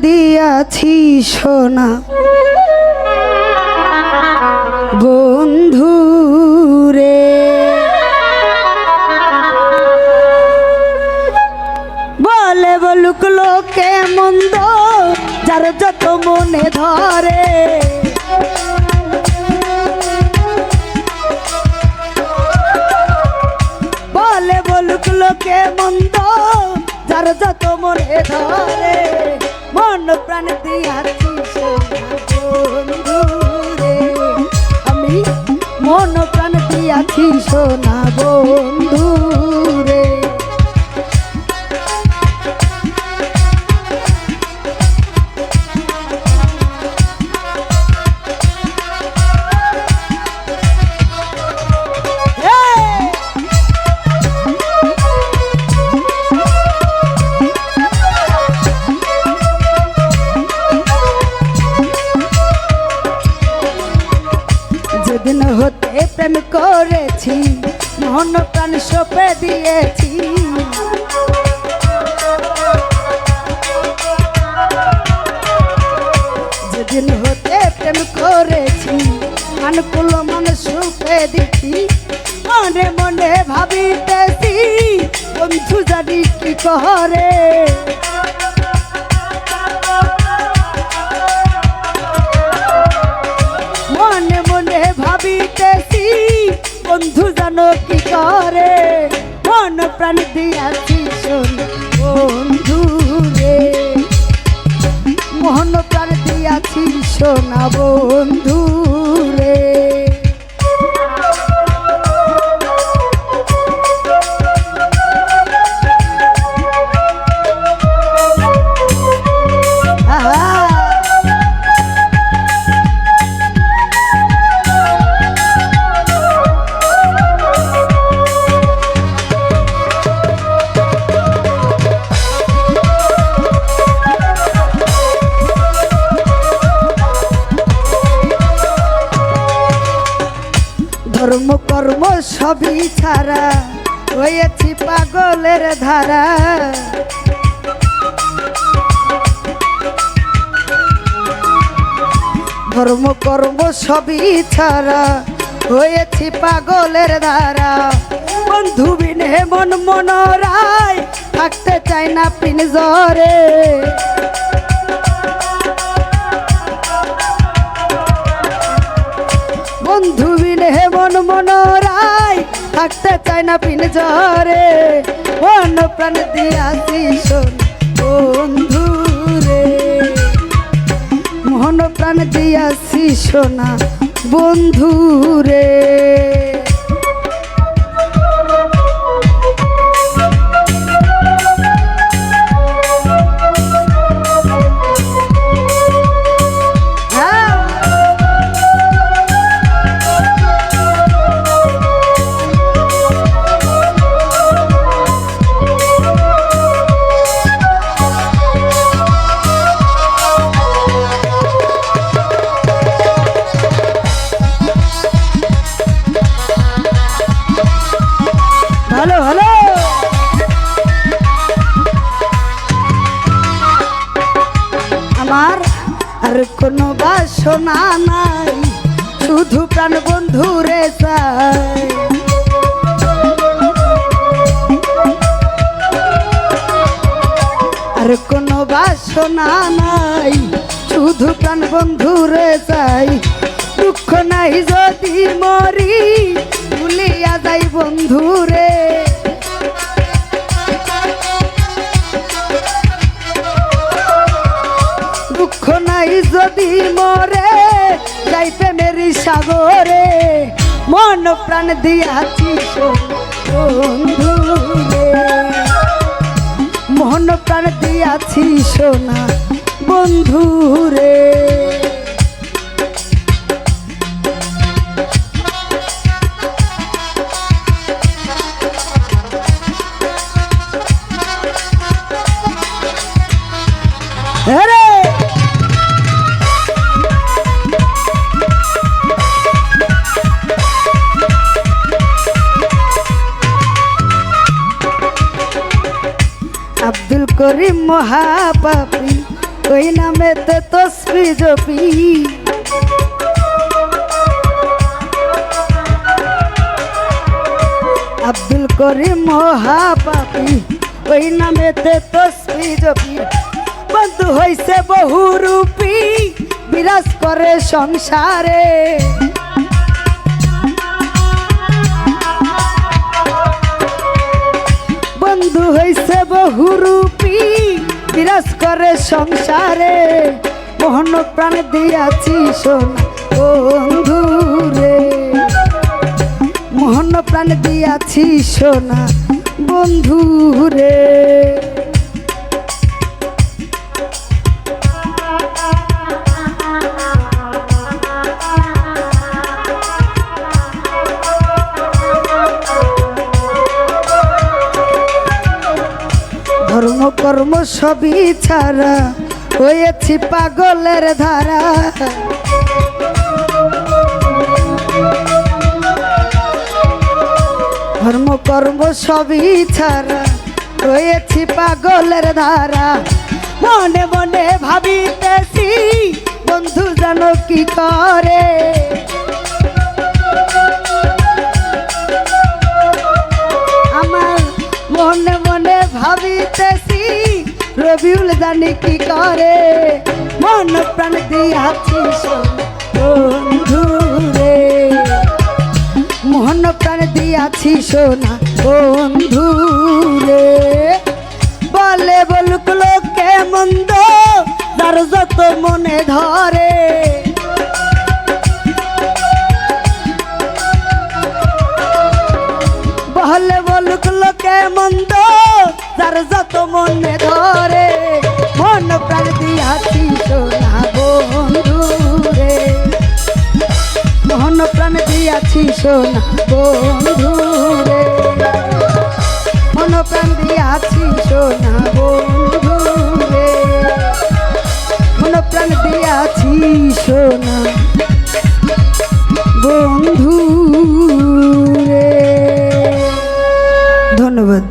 দিয়াছি সোনা বন্ধু রে, বলে বলুক লোকে মন্দ যার যত মনে ধরে, বলে বলুক লোকে মন্দ যার যত মনে ধরে, মন প্রাণ দিয়াছি বন্ধু রে, আমি মন প্রাণ দিয়াছি সোনা বন্ধু রে। যেদিন হতে প্রেম করেছি মন প্রাণ সঁপে দিয়েছি, যেদিন হতে প্রেম করেছি মানকুল মন সঁপে দিছি, মনে মনে ভাবিতেছি বন্ধু জানি কি করে, মনে মনে ভাবিতেছি বন্ধু জানো কি করে, মন প্রাণ দিয়াছি সোনা বন্ধু রে, মন প্রাণ দিয়াছি সোনা বন্ধু রে। ধর্ম কর্ম সবই ছাড়া হয়েছি পাগলের ধারা, ধর্ম কর্ম সবই ছাড়া হয়েছি পাগলের ধারা, বন্ধু বিনে মন মনোরায় থাকতে চাই না পিনজরে, বন্ধু বিনে মন মনোরায় থাকতে চায় না পিনজরে, মন প্রাণ দিয়াছি সোনা বন্ধু রে, মন প্রাণ দিয়াছি সোনা বন্ধু রে। হ্যালো হ্যালো, আমার আর কোনো বাসনা নাই, শুধু প্রাণ বন্ধু রে চাই, আর কোনো বাসনা নাই, শুধু প্রাণ বন্ধু রে চাই, দুঃখ নাই যদি মরি ভুলিয়া যাই বন্ধু রে, দুঃখ নাই যদি মরে যাইতে মেরি সাগরে, মন প্রাণ দিয়াছি বন্ধু রে, মন প্রাণ দিয়াছি সোনা বন্ধু রে। আব্দুল করিম মহাপাপী ওই নামেতে তসবি জপি আব্দুল করিম মহাপাপী ওই নামেতে তসবি জপি বন্ধু হইছে বহুরূপী বিরাজ করে সংসারে বন্ধু হইছে বহুরূপী বিরাজ করে সংসারে মোহন প্রাণ দিয়াছি সোনা বন্ধু রে মোহন প্রাণ দিয়াছি সোনা বন্ধু রে ধর্ম কর্ম সবই ছাড়া হয়েছি পাগলের ধারা ধর্ম কর্ম সবই ছাড়া হয়েছি পাগলের ধারা মনে মনে ভাবিতেছি বন্ধু জানো কি করে আমার মনে মনে ভাবিতেছি রবিউল জানি কি করে মন প্রাণ দিয়াছি বন্ধু রে মোহন প্রাণ দিয়াছি সোনা বন্ধু রে বলে বলুক লোকে মন্দ তার যত মনে ধরে বলে বলুক লোকে মন্দ তার যত মনে ধরে মন প্রাণ দিয়াছি সোনা বন্ধু রে মোহন প্রাণ দিয়াছি সোনা বন্ধু রে মন প্রাণ দিয়াছি সোনা বন্ধু রে মন প্রাণ দিয়াছি সোনা বন্ধু রে ধন্যবাদ।